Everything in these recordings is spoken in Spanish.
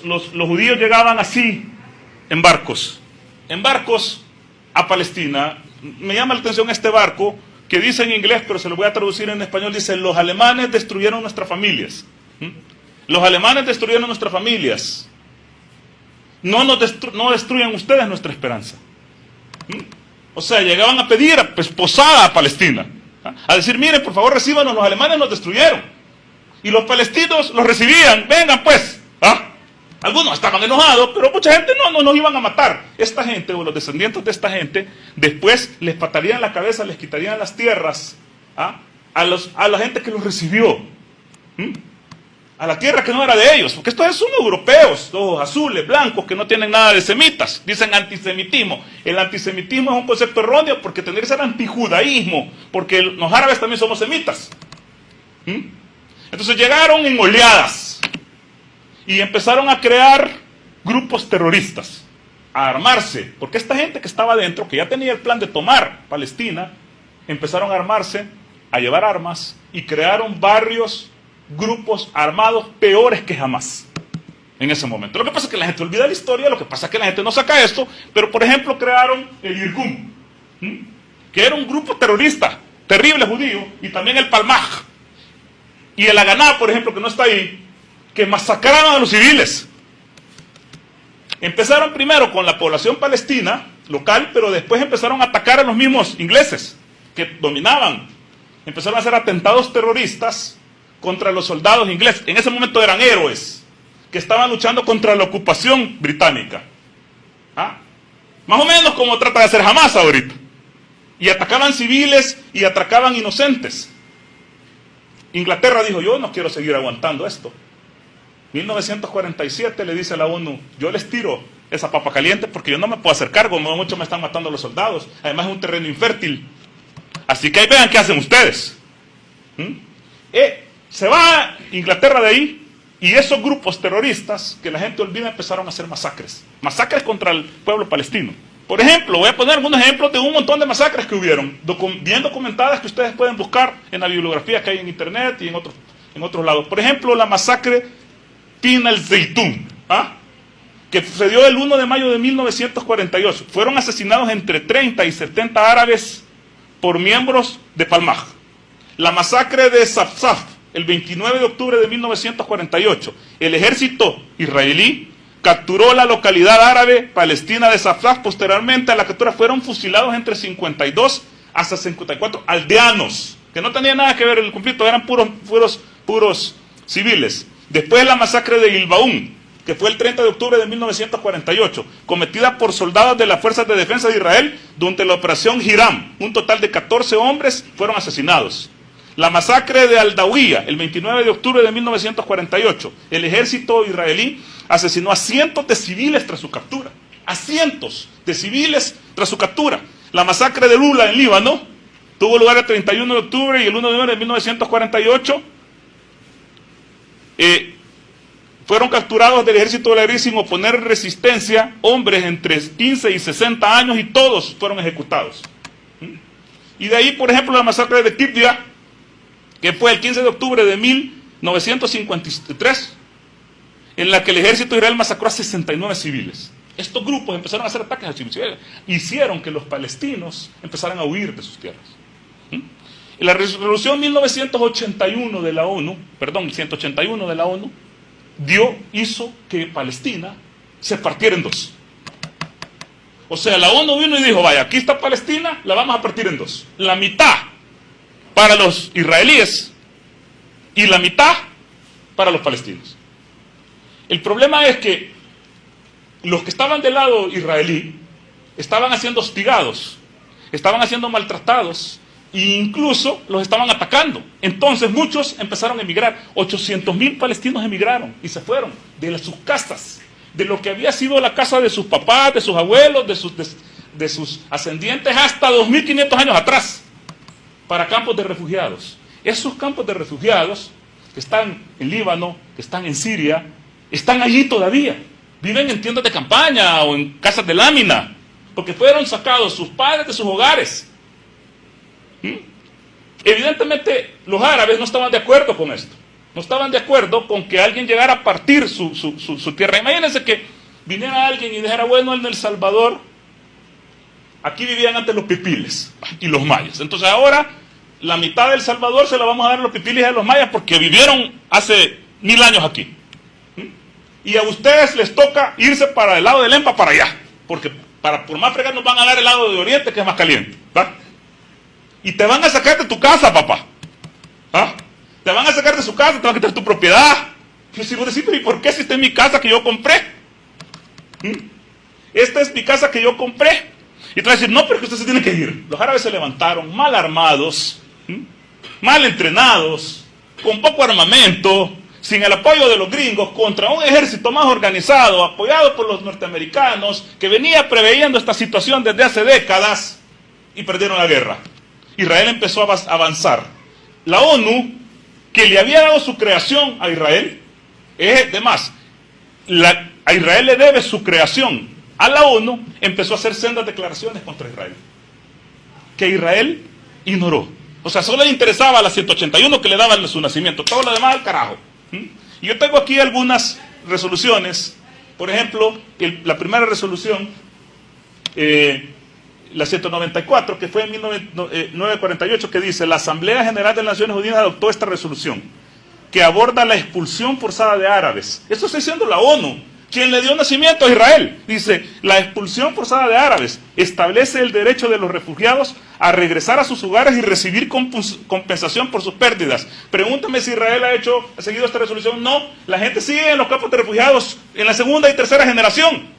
los judíos llegaban así, en barcos a Palestina. Me llama la atención este barco, que dice en inglés, pero se lo voy a traducir en español, dice: los alemanes destruyeron nuestras familias. Los alemanes destruyeron nuestras familias. No destruyan ustedes nuestra esperanza. O sea, llegaban a pedir pues, posada a Palestina. A decir: miren, por favor, recíbanos, los alemanes nos destruyeron. Y los palestinos los recibían: vengan pues. Algunos estaban enojados, pero mucha gente no nos iban a matar. Esta gente, o los descendientes de esta gente, después les patarían la cabeza, les quitarían las tierras a la gente que los recibió. A la tierra que no era de ellos, porque estos son europeos, ojos azules, blancos, que no tienen nada de semitas. Dicen antisemitismo. El antisemitismo es un concepto erróneo, porque tendría que ser antijudaísmo, porque los árabes también somos semitas. Entonces llegaron en oleadas y empezaron a crear grupos terroristas, a armarse, porque esta gente que estaba adentro, que ya tenía el plan de tomar Palestina, empezaron a armarse, a llevar armas, y crearon barrios, grupos armados peores que jamás en ese momento. Lo que pasa es que la gente olvida la historia, lo que pasa es que la gente no saca esto, pero por ejemplo crearon el Irgun, que era un grupo terrorista, terrible judío, y también el Palmaj, y el Haganá, por ejemplo, que no está ahí, que masacraron a los civiles. Empezaron primero con la población palestina local, pero después empezaron a atacar a los mismos ingleses que dominaban. Empezaron a hacer atentados terroristas contra los soldados ingleses. En ese momento eran héroes que estaban luchando contra la ocupación británica. Más o menos como trata de hacer Hamas ahorita. Y atacaban civiles y atacaban inocentes. Inglaterra dijo: yo no quiero seguir aguantando esto. 1947 le dice a la ONU: yo les tiro esa papa caliente porque yo no me puedo hacer cargo, mucho me están matando los soldados, además es un terreno infértil. Así que ahí vean qué hacen ustedes. Se va Inglaterra de ahí, y esos grupos terroristas que la gente olvida empezaron a hacer masacres contra el pueblo palestino. Por ejemplo, voy a poner algunos ejemplos de un montón de masacres que hubieron, bien documentadas, que ustedes pueden buscar en la bibliografía que hay en internet y en otros lados. Por ejemplo, la masacre Tin al-Zaytun, que sucedió el 1 de mayo de 1948. Fueron asesinados entre 30 y 70 árabes por miembros de Palmaj. La masacre de Safsaf, el 29 de octubre de 1948. El ejército israelí capturó la localidad árabe palestina de Safsaf. Posteriormente a la captura fueron fusilados entre 52 hasta 54 aldeanos, que no tenían nada que ver en el conflicto, eran puros civiles. Después la masacre de Gilbaún, que fue el 30 de octubre de 1948, cometida por soldados de las Fuerzas de Defensa de Israel durante la operación Hiram. Un total de 14 hombres fueron asesinados. La masacre de Al-Dawiya, el 29 de octubre de 1948. El ejército israelí asesinó a cientos de civiles tras su captura. A cientos de civiles tras su captura. La masacre de Lula en Líbano tuvo lugar el 31 de octubre y el 1 de noviembre de 1948. Fueron capturados del ejército de la Israel sin oponer resistencia hombres entre 15 y 60 años, y todos fueron ejecutados. Y de ahí, por ejemplo, la masacre de Kibdia, que fue el 15 de octubre de 1953, en la que el ejército de Israel masacró a 69 civiles. Estos grupos empezaron a hacer ataques a civiles, hicieron que los palestinos empezaran a huir de sus tierras. La resolución 1981 de la ONU, 181 de la ONU, hizo que Palestina se partiera en dos. O sea, la ONU vino y dijo: vaya, aquí está Palestina, la vamos a partir en dos. La mitad para los israelíes y la mitad para los palestinos. El problema es que los que estaban del lado israelí estaban siendo hostigados, estaban siendo maltratados, e incluso los estaban atacando. Entonces muchos empezaron a emigrar. 800,000 palestinos emigraron y se fueron de sus casas, de lo que había sido la casa de sus papás, de sus abuelos, de sus ascendientes, hasta 2500 años atrás, para campos de refugiados. Esos campos de refugiados que están en Líbano, que están en Siria, están allí todavía. Viven en tiendas de campaña o en casas de lámina, porque fueron sacados sus padres de sus hogares. Evidentemente los árabes no estaban de acuerdo con esto, No estaban de acuerdo con que alguien llegara a partir su tierra. Imagínense que viniera alguien y dijera, bueno, en El Salvador, aquí vivían antes los pipiles y los mayas. Entonces ahora la mitad del Salvador se la vamos a dar a los pipiles y a los mayas porque vivieron hace 1000 años aquí. Y a ustedes les toca irse para el lado del EMPA para allá, porque por más fregar nos van a dar el lado de Oriente, que es más caliente. ¿Va? Y te van a sacar de tu casa, papá. ¿Ah? Te van a sacar de su casa, te van a quitar tu propiedad. Y si vos decís, ¿y por qué si esta es mi casa que yo compré? Esta es mi casa que yo compré. Y te van a decir, no, pero que usted se tiene que ir. Los árabes se levantaron mal armados, mal entrenados, con poco armamento, sin el apoyo de los gringos, contra un ejército más organizado, apoyado por los norteamericanos, que venía preveyendo esta situación desde hace décadas, y perdieron la guerra. Israel empezó a avanzar. La ONU, que le había dado su creación a Israel, además, a Israel le debe su creación a la ONU, empezó a hacer sendas declaraciones contra Israel, que Israel ignoró. O sea, solo le interesaba a la 181 que le daban su nacimiento, todo lo demás al carajo. Y yo tengo aquí algunas resoluciones. Por ejemplo, la primera resolución, la 194, que fue en 1948, que dice: la Asamblea General de las Naciones Unidas adoptó esta resolución, que aborda la expulsión forzada de árabes. Esto está diciendo la ONU, quien le dio nacimiento a Israel. Dice, la expulsión forzada de árabes establece el derecho de los refugiados a regresar a sus hogares y recibir compensación por sus pérdidas. Pregúntame si Israel ha seguido esta resolución. No, la gente sigue en los campos de refugiados en la segunda y tercera generación.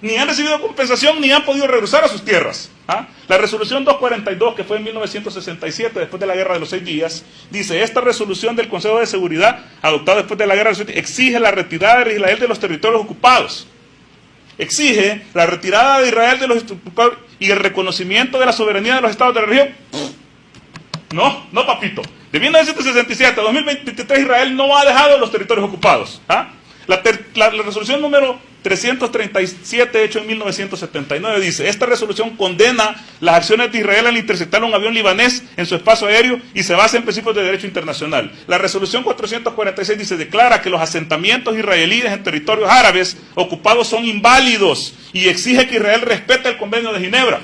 Ni han recibido compensación, ni han podido regresar a sus tierras. La resolución 242, que fue en 1967, después de la Guerra de los 6 días, dice, esta resolución del Consejo de Seguridad, adoptada después de la Guerra de los 6 días, exige la retirada de Israel de los territorios ocupados. Exige la retirada de Israel de los ocupados y el reconocimiento de la soberanía de los estados de la región. No, papito. De 1967 a 2023 Israel no ha dejado los territorios ocupados. La resolución número 337, hecho en 1979, dice, esta resolución condena las acciones de Israel al interceptar un avión libanés en su espacio aéreo y se basa en principios de derecho internacional. La resolución 446 dice, declara que los asentamientos israelíes en territorios árabes ocupados son inválidos y exige que Israel respete el Convenio de Ginebra.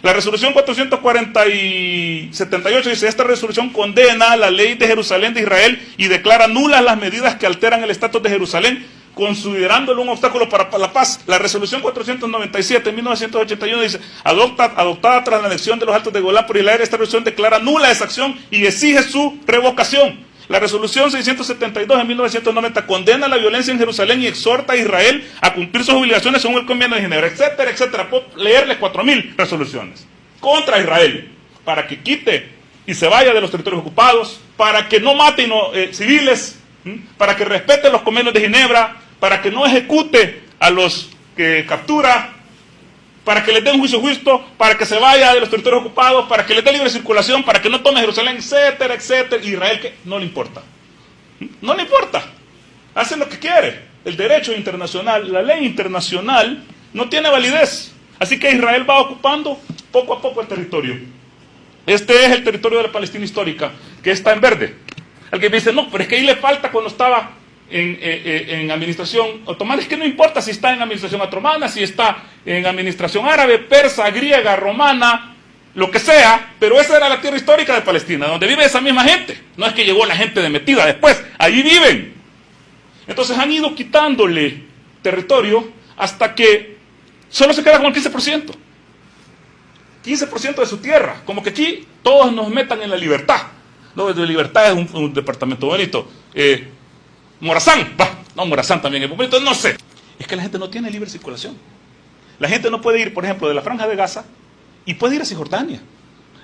La resolución 478 dice, esta resolución condena la ley de Jerusalén de Israel y declara nulas las medidas que alteran el estatus de Jerusalén, considerándolo un obstáculo para la paz. La resolución 497 en 1981 dice, adoptada tras la anexión de los Altos de Golán por Israel, esta resolución declara nula esa acción y exige su revocación. La resolución 672 en 1990 condena la violencia en Jerusalén y exhorta a Israel a cumplir sus obligaciones según el Convenio de Ginebra, etcétera, etcétera. Puedo leerles 4000 resoluciones contra Israel, para que quite y se vaya de los territorios ocupados, para que no mate civiles, para que respete los convenios de Ginebra, para que no ejecute a los que captura, para que les dé un juicio justo, para que se vaya de los territorios ocupados, para que les dé libre circulación, para que no tome Jerusalén, etcétera, etcétera. Israel, ¿qué? No le importa. No le importa. Hace lo que quiere. El derecho internacional, la ley internacional, no tiene validez. Así que Israel va ocupando poco a poco el territorio. Este es el territorio de la Palestina histórica, que está en verde. Alguien me dice, no, pero es que ahí le falta cuando estaba en administración otomana. Es que no importa si está en administración otomana, si está en administración árabe, persa, griega, romana, lo que sea, pero esa era la tierra histórica de Palestina, donde vive esa misma gente. No es que llegó la gente de metida después, ahí viven. Entonces han ido quitándole territorio hasta que solo se queda con el 15%. 15% de su tierra. Como que aquí todos nos metan en la libertad. No, de libertad es un departamento bonito. Morazán, no, Morazán también es bonito, no sé. Es que la gente no tiene libre circulación. La gente no puede ir, por ejemplo, de la Franja de Gaza y puede ir a Cisjordania.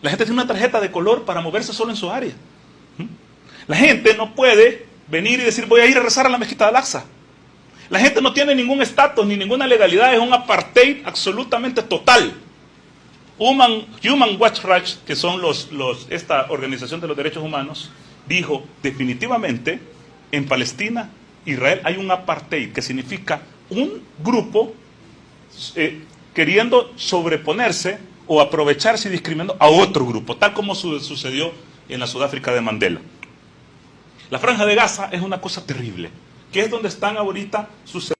La gente tiene una tarjeta de color para moverse solo en su área. La gente no puede venir y decir, voy a ir a rezar a la mezquita de Al-Aqsa. La gente no tiene ningún estatus ni ninguna legalidad, es un apartheid absolutamente total. Human Rights Watch, que son esta organización de los derechos humanos, dijo definitivamente, en Palestina, Israel, hay un apartheid, que significa un grupo queriendo sobreponerse o aprovecharse y discriminando a otro grupo, tal como sucedió en la Sudáfrica de Mandela. La Franja de Gaza es una cosa terrible, que es donde están ahorita sus